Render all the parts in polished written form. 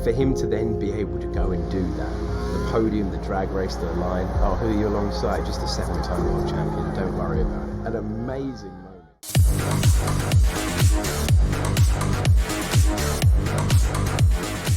for him to then be able to go and do that, the podium, the drag race, the line, oh, who are you alongside? Just a 7-time world champion, don't worry about it. An amazing moment.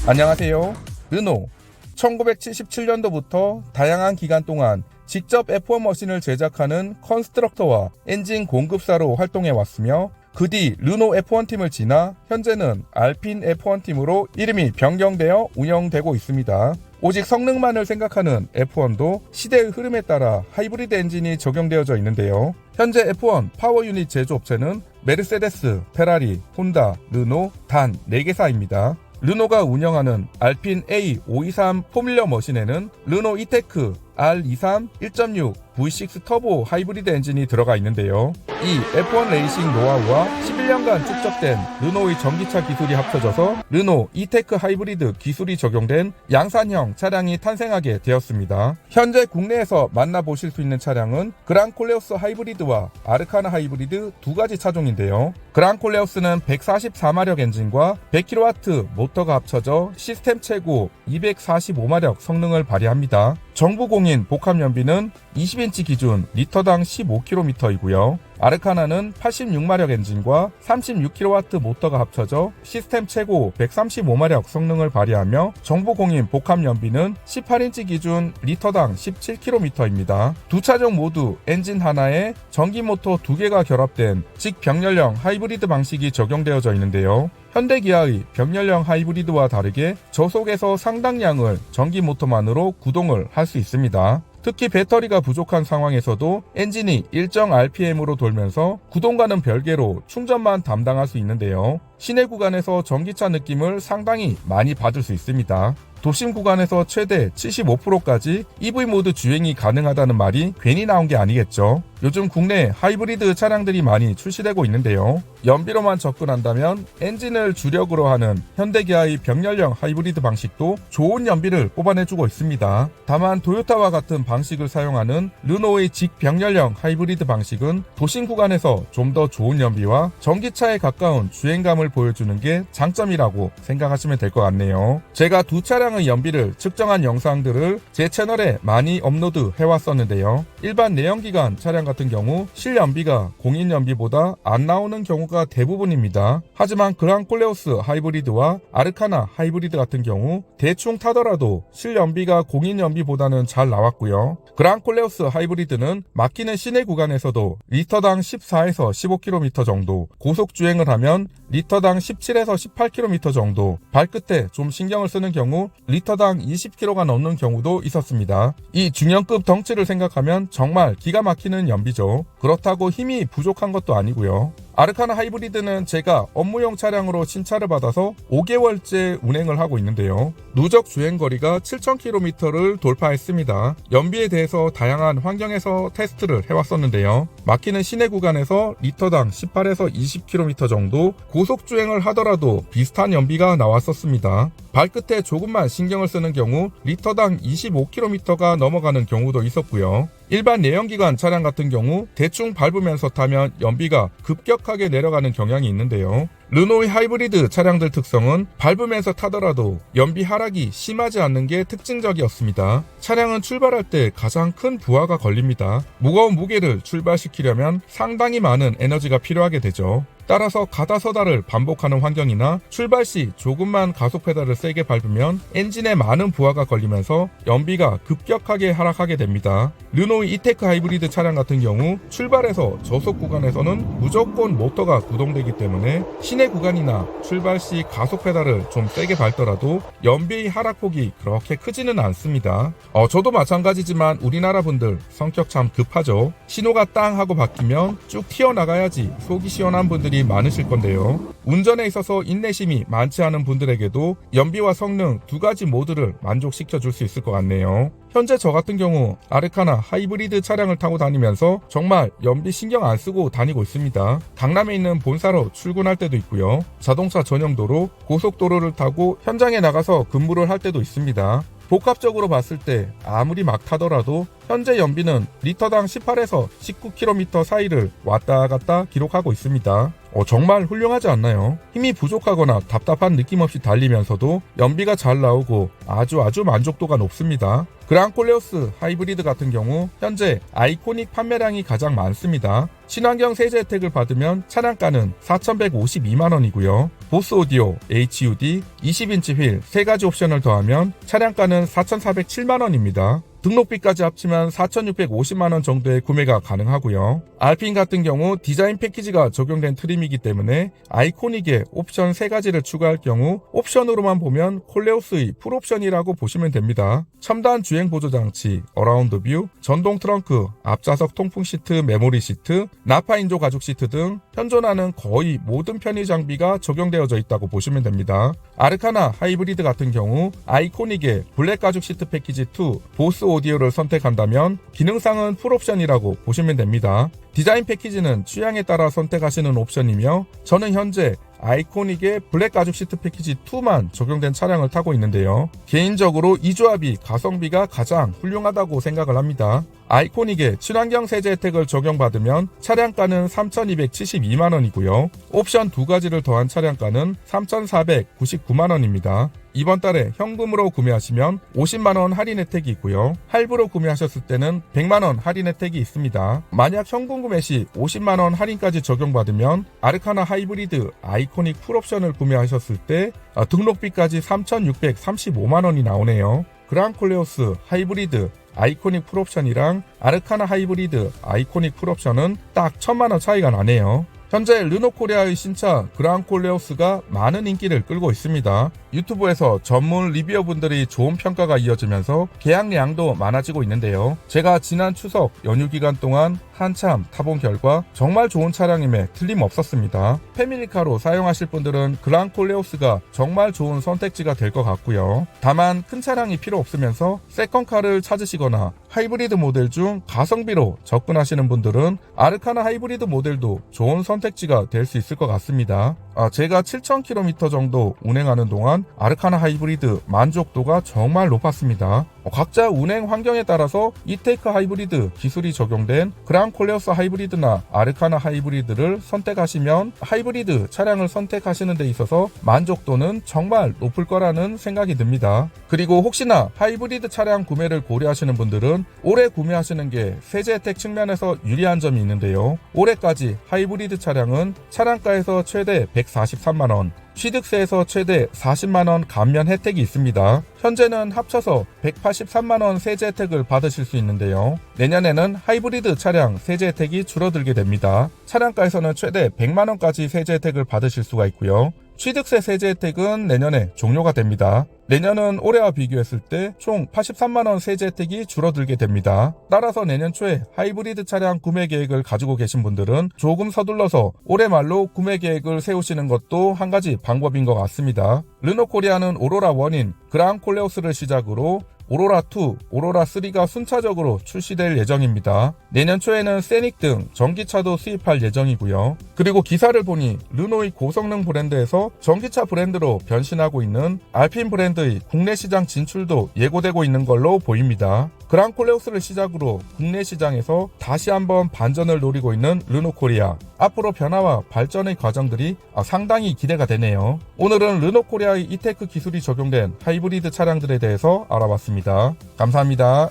안녕하세요. 르노. 1977년도부터 다양한 기간 동안 직접 F1 머신을 제작하는 컨스트럭터와 엔진 공급사로 활동해 왔으며 그 뒤 르노 F1 팀을 지나 현재는 알핀 F1 팀으로 이름이 변경되어 운영되고 있습니다. 오직 성능만을 생각하는 F1도 시대의 흐름에 따라 하이브리드 엔진이 적용되어져 있는데요. 현재 F1 파워 유닛 제조업체는 메르세데스, 페라리, 혼다, 르노 단 4개사입니다. 르노가 운영하는 알핀 A523 포뮬러 머신에는 르노 이테크 R23 1.6 V6 터보 하이브리드 엔진이 들어가 있는데요. 이 F1 레이싱 노하우와 11년간 축적된 르노의 전기차 기술이 합쳐져서 르노 이테크 하이브리드 기술이 적용된 양산형 차량이 탄생하게 되었습니다. 현재 국내에서 만나보실 수 있는 차량은 그랑콜레오스 하이브리드와 아르카나 하이브리드 두 가지 차종인데요. 그랑콜레오스는 144마력 엔진과 100kW 모터가 합쳐져 시스템 최고 245마력 성능을 발휘합니다. 정부 공인 복합 연비는 20인치 기준 리터당 15km이고요. 아르카나는 86마력 엔진과 36kW 모터가 합쳐져 시스템 최고 135마력 성능을 발휘하며 정부 공인 복합 연비는 18인치 기준 리터당 17km입니다. 두 차종 모두 엔진 하나에 전기 모터 2개가 결합된 직병렬형 하이브리드 방식이 적용되어져 있는데요. 현대기아의 병렬형 하이브리드와 다르게 저속에서 상당량을 전기 모터만으로 구동을 할 수 있습니다. 특히 배터리가 부족한 상황에서도 엔진이 일정 RPM으로 돌면서 구동과는 별개로 충전만 담당할 수 있는데요. 시내 구간에서 전기차 느낌을 상당히 많이 받을 수 있습니다. 도심 구간에서 최대 75%까지 EV 모드 주행이 가능하다는 말이 괜히 나온 게 아니겠죠. 요즘 국내 하이브리드 차량들이 많이 출시되고 있는데요. 연비로만 접근한다면 엔진을 주력으로 하는 현대기아의 병렬형 하이브리드 방식도 좋은 연비를 뽑아내주고 있습니다. 다만 토요타와 같은 방식을 사용하는 르노의 직병렬형 하이브리드 방식은 도심 구간에서 좀 더 좋은 연비와 전기차에 가까운 주행감을 보여주는 게 장점이라고 생각하시면 될 것 같네요. 제가 두 차량의 연비를 측정한 영상들을 제 채널에 많이 업로드 해왔었는데요. 일반 내연기관 차량 같은 경우 실연비가 공인연비보다 안 나오는 경우가 대부분입니다. 하지만 그랑콜레오스 하이브리드와 아르카나 하이브리드 같은 경우 대충 타더라도 실연비가 공인연비보다는 잘 나왔고요. 그랑콜레오스 하이브리드는 막히는 시내 구간에서도 리터당 14에서 15km 정도, 고속주행을 하면 리터당 17에서 18km 정도, 발끝에 좀 신경을 쓰는 경우 리터당 20km가 넘는 경우도 있었습니다. 이 중형급 덩치를 생각하면 정말 기가 막히는 연비죠. 그렇다고 힘이 부족한 것도 아니고요. 아르카나 하이브리드는 제가 업무용 차량으로 신차를 받아서 5개월째 운행을 하고 있는데요. 누적 주행거리가 7,000km를 돌파했습니다. 연비에 대해서 다양한 환경에서 테스트를 해왔었는데요. 막히는 시내 구간에서 리터당 18에서 20km 정도, 고속주행을 하더라도 비슷한 연비가 나왔었습니다. 발끝에 조금만 신경을 쓰는 경우 리터당 25km가 넘어가는 경우도 있었고요. 일반 내연기관 차량 같은 경우 대충 밟으면서 타면 연비가 급격하게 내려가는 경향이 있는데요. 르노의 하이브리드 차량들 특성은 밟으면서 타더라도 연비 하락이 심하지 않는 게 특징적이었습니다. 차량은 출발할 때 가장 큰 부하가 걸립니다. 무거운 무게를 출발시키려면 상당히 많은 에너지가 필요하게 되죠. 따라서 가다 서다를 반복하는 환경이나 출발 시 조금만 가속 페달을 세게 밟으면 엔진에 많은 부하가 걸리면서 연비가 급격하게 하락하게 됩니다. 르노의 이테크 하이브리드 차량 같은 경우 출발해서 저속 구간에서는 무조건 모터가 구동되기 때문에 시내 구간이나 출발 시 가속 페달을 좀 세게 밟더라도 연비의 하락폭이 그렇게 크지는 않습니다. 저도 마찬가지지만 우리나라 분들 성격 참 급하죠. 신호가 땅 하고 바뀌면 쭉 튀어나가야지 속이 시원한 분들이 많으실 건데요. 운전에 있어서 인내심이 많지 않은 분들에게도 연비와 성능 두 가지 모두를 만족시켜 줄 수 있을 것 같네요. 현재 저 같은 경우 아르카나 하이브리드 차량을 타고 다니면서 정말 연비 신경 안 쓰고 다니고 있습니다. 강남에 있는 본사로 출근할 때도 있고요. 자동차 전용도로 고속도로를 타고 현장에 나가서 근무를 할 때도 있습니다. 복합적으로 봤을 때 아무리 막 타더라도 현재 연비는 리터당 18에서 19km 사이를 왔다 갔다 기록하고 있습니다. 정말 훌륭하지 않나요? 힘이 부족하거나 답답한 느낌 없이 달리면서도 연비가 잘 나오고 아주 만족도가 높습니다. 그랑콜레오스 하이브리드 같은 경우 현재 아이코닉 판매량이 가장 많습니다. 친환경 세제 혜택을 받으면 차량가는 4,152만원이고요. 보스 오디오, HUD, 20인치 휠 3가지 옵션을 더하면 차량가는 4,407만원입니다. 등록비까지 합치면 4,650만원 정도의 구매가 가능하고요. 알핀 같은 경우 디자인 패키지가 적용된 트림이기 때문에 아이코닉에 옵션 3가지를 추가할 경우 옵션으로만 보면 콜레오스의 풀옵션이라고 보시면 됩니다. 첨단 주행 보조 장치, 어라운드 뷰, 전동 트렁크, 앞좌석 통풍 시트, 메모리 시트, 나파 인조 가죽 시트 등 현존하는 거의 모든 편의 장비가 적용되어져 있다고 보시면 됩니다. 아르카나 하이브리드 같은 경우 아이코닉에 블랙 가죽 시트 패키지 2, 보스 오디오를 선택한다면 기능상은 풀옵션이라고 보시면 됩니다. 디자인 패키지는 취향에 따라 선택하시는 옵션이며 저는 현재 아이코닉의 블랙 가죽 시트 패키지 2만 적용된 차량을 타고 있는데요. 개인적으로 이 조합이 가성비가 가장 훌륭하다고 생각을 합니다. 아이코닉의 친환경 세제 혜택을 적용받으면 차량가는 3,272만원이고요. 옵션 2가지를 더한 차량가는 3,499만원입니다. 이번 달에 현금으로 구매하시면 50만원 할인 혜택이 있고요. 할부로 구매하셨을 때는 100만원 할인 혜택이 있습니다. 만약 현금 구매 시 50만원 할인까지 적용받으면 아르카나 하이브리드 아이코닉 풀옵션을 구매하셨을 때 등록비까지 3,635만원이 나오네요. 그랑콜레오스 하이브리드 아이코닉 풀옵션이랑 아르카나 하이브리드 아이코닉 풀옵션은 딱 1,000만원 차이가 나네요. 현재 르노코리아의 신차 그랑콜레오스가 많은 인기를 끌고 있습니다. 유튜브에서 전문 리뷰어분들이 좋은 평가가 이어지면서 계약량도 많아지고 있는데요. 제가 지난 추석 연휴 기간 동안 한참 타본 결과 정말 좋은 차량임에 틀림없었습니다. 패밀리카로 사용하실 분들은 그랑콜레오스가 정말 좋은 선택지가 될 것 같고요. 다만 큰 차량이 필요 없으면서 세컨카를 찾으시거나 하이브리드 모델 중 가성비로 접근하시는 분들은 아르카나 하이브리드 모델도 좋은 선택지가 될 수 있을 것 같습니다. 제가 7,000km 정도 운행하는 동안 아르카나 하이브리드 만족도가 정말 높았습니다. 각자 운행 환경에 따라서 이테이크 하이브리드 기술이 적용된 그랑콜레오스 하이브리드나 아르카나 하이브리드를 선택하시면 하이브리드 차량을 선택하시는 데 있어서 만족도는 정말 높을 거라는 생각이 듭니다. 그리고 혹시나 하이브리드 차량 구매를 고려하시는 분들은 올해 구매하시는 게 세제 혜택 측면에서 유리한 점이 있는데요. 올해까지 하이브리드 차량은 차량가에서 최대 143만원, 취득세에서 최대 40만원 감면 혜택이 있습니다. 현재는 합쳐서 183만원 세제 혜택을 받으실 수 있는데요. 내년에는 하이브리드 차량 세제 혜택이 줄어들게 됩니다. 차량가에서는 최대 100만원까지 세제 혜택을 받으실 수가 있고요. 취득세 세제 혜택은 내년에 종료가 됩니다. 내년은 올해와 비교했을 때 총 83만원 세제 혜택이 줄어들게 됩니다. 따라서 내년 초에 하이브리드 차량 구매 계획을 가지고 계신 분들은 조금 서둘러서 올해 말로 구매 계획을 세우시는 것도 한 가지 방법인 것 같습니다. 르노코리아는 오로라 1인 그랑콜레오스를 시작으로 오로라2, 오로라3가 순차적으로 출시될 예정입니다. 내년 초에는 세닉 등 전기차도 수입할 예정이고요. 그리고 기사를 보니 르노의 고성능 브랜드에서 전기차 브랜드로 변신하고 있는 알핀 브랜드의 국내 시장 진출도 예고되고 있는 걸로 보입니다. 그랑콜레오스를 시작으로 국내 시장에서 다시 한번 반전을 노리고 있는 르노코리아. 앞으로 변화와 발전의 과정들이 상당히 기대가 되네요. 오늘은 르노코리아의 이테크 기술이 적용된 하이브리드 차량들에 대해서 알아봤습니다. 감사합니다.